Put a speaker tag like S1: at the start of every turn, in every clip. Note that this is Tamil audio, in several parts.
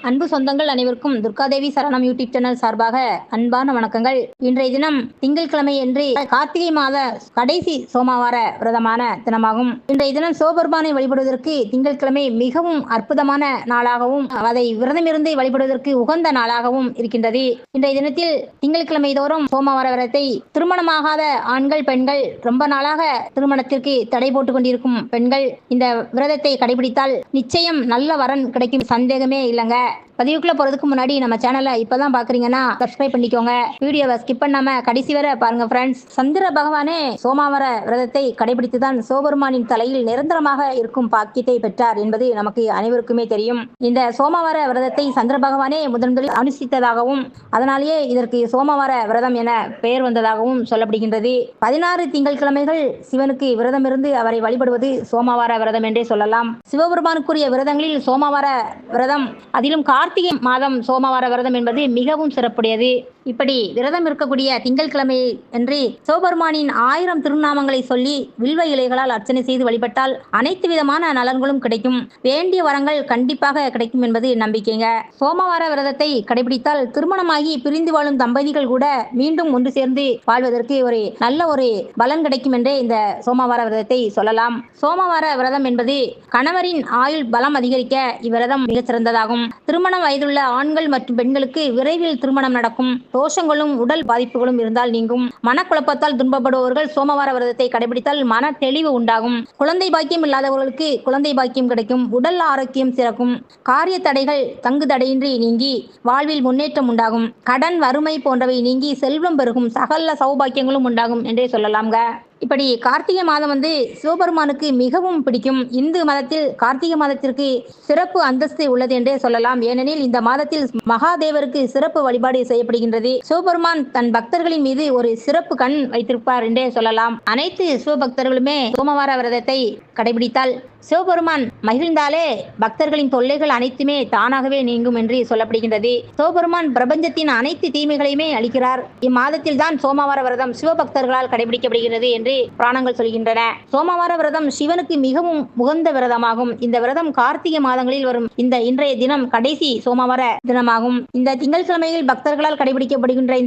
S1: அன்பு சொந்தங்கள் அனைவருக்கும் துர்காதேவி சரணம் யூடியூப் சேனல் சார்பாக அன்பான வணக்கங்கள். இன்றைய தினம் திங்கட்கிழமை என்று கார்த்திகை மாத கடைசி சோமவார விரதமான தினமாகும். இன்றைய தினம் சிவபெருமானை வழிபடுவதற்கு திங்கட்கிழமை மிகவும் அற்புதமான நாளாகவும் அதை விரதமிருந்து வழிபடுவதற்கு உகந்த நாளாகவும் இருக்கின்றது. இன்றைய தினத்தில் திங்கட்கிழமை தோறும் சோமவார விரதத்தை திருமணமாகாத ஆண்கள் பெண்கள் ரொம்ப நாளாக திருமணத்திற்கு தடை போட்டுக் கொண்டிருக்கும் பெண்கள் இந்த விரதத்தை கடைபிடித்தால் நிச்சயம் நல்ல வரன் கிடைக்கும், சந்தேகமே இல்லைங்க. பதிவுக்குள்ள போறதுக்கு முன்னாடி நம்ம சேனலை இப்பதான் பாக்குறீங்கன்னா சப்ஸ்கிரைப் பண்ணிக்கோங்க. வீடியோவை ஸ்கிப் பண்ணாம கடைசி வரை பாருங்க ஃப்ரெண்ட்ஸ். சந்திர பகவானே சோமவார விரதத்தை கடைபிடித்துதான் சிவபெருமானின் தலையில் நிரந்தரமாக இருக்கும் பாக்கியத்தை பெற்றார் என்பது நமக்கு அனைவருக்குமே தெரியும். இந்த சோமவார விரதத்தை சந்திர பகவானே முதலில் அனுஷ்டித்ததாகவும் அதனாலேயே இதற்கு சோமவார விரதம் என பெயர் வந்ததாகவும் சொல்லப்படுகின்றது. 16 திங்கட்கிழமைகள் சிவனுக்கு விரதம் இருந்து அவரை வழிபடுவது சோமவார விரதம் என்றே சொல்லலாம். சிவபெருமானுக்குரிய விரதங்களில் சோமவார விரதம், அதிலும் கார்த்திகை மாதம் சோமவார விரதம் என்பது மிகவும் சிறப்புடையது. இப்படி விரதம் இருக்கக்கூடிய திங்கட்கிழமை என்று சிவபெருமானின் 1000 திருநாமங்களை சொல்லி வில்வ இலைகளால் அர்ச்சனை செய்து வழிபட்டால் அனைத்து விதமான நலன்களும் கிடைக்கும், வேண்டிய வரங்கள் கண்டிப்பாக கிடைக்கும் என்பது நம்பிக்கைங்க. சோமவார விரதத்தை கடைபிடித்தால் திருமணமாகி பிரிந்து வாழும் தம்பதிகள் கூட மீண்டும் ஒன்று சேர்ந்து வாழ்வதற்கு ஒரு நல்ல ஒரு பலன் கிடைக்கும் என்றே இந்த சோமவார விரதத்தை சொல்லலாம். சோமவார விரதம் என்பது கணவரின் ஆயுள் பலம் அதிகரிக்க இவ்விரதம் மிகச் சிறந்ததாகும். திருமண வயதுள்ள ஆண்கள் மற்றும் பெண்களுக்கு விரைவில் திருமணம் நடக்கும். தோஷங்களும் உடல் பாதிப்புகளும் இருந்தால் நீங்கும். மனக்குழப்பத்தால் துன்பப்படுபவர்கள் சோமவார விரதத்தை கடைபிடித்தால் மன தெளிவு உண்டாகும். குழந்தை பாக்கியம் இல்லாதவர்களுக்கு குழந்தை பாக்கியம் கிடைக்கும். உடல் ஆரோக்கியம் சிறக்கும். காரிய தடைகள் தங்கு தடையின்றி நீங்கி வாழ்வில் முன்னேற்றம் உண்டாகும். கடன் வறுமை போன்றவை நீங்கி செல்வம் பெருகும். சகல சௌபாக்கியங்களும் உண்டாகும் என்றே சொல்லலாம்ங்க. இப்படி கார்த்திகை மாதம் சிவபெருமானுக்கு மிகவும் பிடிக்கும். இந்து மதத்தில் கார்த்திகை மாதத்திற்கு சிறப்பு அந்தஸ்து உள்ளது என்றே சொல்லலாம். ஏனெனில் இந்த மாதத்தில் மகாதேவருக்கு சிறப்பு வழிபாடு செய்யப்படுகின்றது. சிவபெருமான் தன் பக்தர்களின் மீது ஒரு சிறப்பு கண் வைத்திருப்பார் என்றே சொல்லலாம். அனைத்து சிவபக்தர்களுமே சோமவார விரதத்தை கடைபிடித்தால் சிவபெருமான் மகிழ்ந்தாலே பக்தர்களின் தொல்லைகள் அனைத்துமே தானாகவே நீங்கும் என்று சொல்லப்படுகின்றது. சிவபெருமான் பிரபஞ்சத்தின் அனைத்து தீமைகளையுமே அளிக்கிறார். இம்மாதத்தில் தான் சோமவார விரதம் சிவபக்தர்களால் கடைபிடிக்கப்படுகிறது என்று புராணங்கள் சொல்கின்றன. சோமவார விரதம் சிவனுக்கு மிகவும் உகந்த விரதமாகும். இந்த விரதம் கார்த்திகை மாதங்களில் வரும் இன்றைய தினம் கடைசி சோமவார தினமாகும். இந்த திங்கட்கிழமையில் பக்தர்களால் கடைபிடிக்கப்படுகின்ற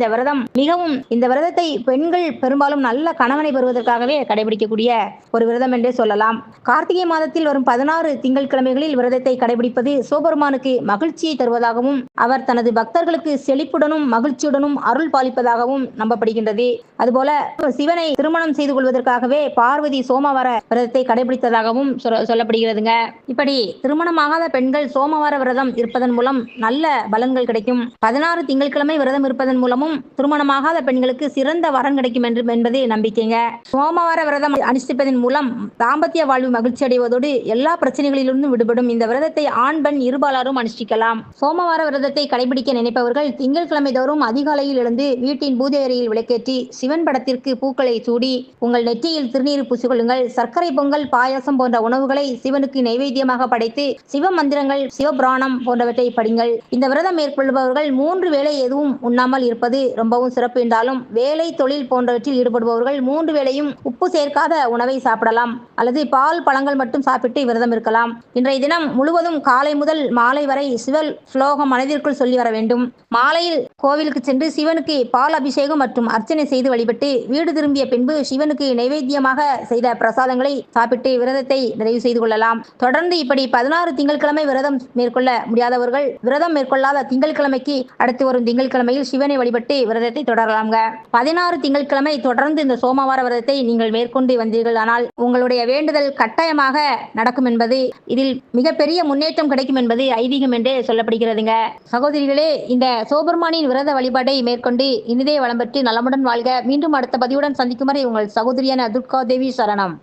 S1: இந்த விரதத்தை பெண்கள் பெரும்பாலும் நல்ல கணவனை பெறுவதற்காகவே கடைபிடிக்கக்கூடிய ஒரு விரதம் என்றே சொல்லலாம். கார்த்திகை மாதத்தில் வரும் 16 திங்கட்கிழமைகளில் விரதத்தை கடைபிடிப்பது சிவபெருமானுக்கு மகிழ்ச்சியை தருவதாகவும் அவர் தனது பக்தர்களுக்கு செழிப்புடனும் மகிழ்ச்சியுடனும் அருள் பாலிப்பதாகவும் நம்பப்படுகின்றது. அதுபோல சிவனை திருமணம் செய்து கொள்வதற்காகவே பார்வதி சோமவார விரதத்தை கடைபிடித்ததாகவும் சொல்லப்படுகிறதுங்க. இப்படி திருமணமாகாத பெண்கள் சோமவார விரதம் இருப்பதன் மூலம் நல்ல பலன்கள் கிடைக்கும். 16 திங்கட்கிழமை விரதம் இருப்பதன் மூலமும் திருமணமாகாத பெண்களுக்கு சிறந்த வரன் கிடைக்கும் என்பது நம்பிக்கைங்க. சோமவார விரதம் அனுஷ்டிப்பதன் மூலம் தாம்பத்திய வாழ்வு மகிழ்ச்சி அடைவதோடு எல்லா பிரச்சனைகளிலிருந்தும் விடுபடும். இந்த விரதத்தை ஆண் பெண் இருபாலரும் அனுஷ்டிக்கலாம். சோமவார விரதத்தை கடைபிடிக்க நினைப்பவர்கள் திங்கட்கிழமை தோறும் அதிகாலையில் எழுந்து வீட்டின் பூஜை அறையில் விளக்கேற்றி சிவன் படத்திற்கு பூக்களை சூடி உங்கள் நெற்றியில் திருநீர் பூசிக்கொள்ளுங்கள். சர்க்கரை பொங்கல், பாயாசம் போன்ற உணவுகளை சிவனுக்கு நைவேத்தியமாக படைத்து சிவ மந்திரங்கள், சிவபுராணம் போன்றவற்றை படிங்கள். இந்த விரதம் மேற்கொள்பவர்கள் 3 வேளை எதுவும் உண்ணாமல் இருப்பது ரொம்பவும் சிறப்பு என்றாலும் வேலை தொழில் போன்றவற்றில் ஈடுபடுபவர்கள் 3 வேளையும் உப்பு சேர்க்காத உணவை சாப்பிடலாம் அல்லது பால் பழங்கள் மட்டும் சாப்பிட்டு விரதம் இருக்கலாம். இன்றைய தினம் முழுவதும் காலை முதல் மாலை வரை சிவ ஸ்லோகம் மனதிற்குள் சொல்லி வர வேண்டும். மாலையில் கோவிலுக்கு சென்று சிவனுக்கு பால் அபிஷேகம் மற்றும் அர்ச்சனை செய்து வழிபட்டு வீடு திரும்பிய பின்பு சிவனுக்கு நைவேத்தியமாக செய்த பிரசாதங்களை சாப்பிட்டு விரதத்தை நிறைவு செய்து கொள்ளலாம். தொடர்ந்து இப்படி 16 திங்கட்கிழமை விரதம் மேற்கொள்ள முடியாதவர்கள் விரதம் மேற்கொள்ளாத திங்கட்கிழமைக்கு அடுத்து வரும் திங்கட்கிழமையில் சிவனை வழிபட்டு விரதத்தை தொடரலாம்ங்க. 16 திங்கட்கிழமை தொடர்ந்து இந்த சோமவார விரதத்தை நீங்கள் மேற்கொண்டு வந்தீர்கள் ஆனால் உங்களுடைய வேண்டுதல் கட்டாயமாக நடக்கும் என்பது, இதில் மிகப்பெரிய முன்னேற்றம் கிடைக்கும் என்பது ஐதீகம் என்றே சொல்லப்படுகிறதுங்க. சகோதரிகளே, இந்த சிவபெருமானின் விரத வழிபாட்டை மேற்கொண்டு இனிதே வளம் பெற்று நலமுடன் வாழ்க. மீண்டும் அடுத்த பதிவுடன் சந்திக்கும் வரை உங்கள் சகோதரியான துர்காதேவி சரணம்.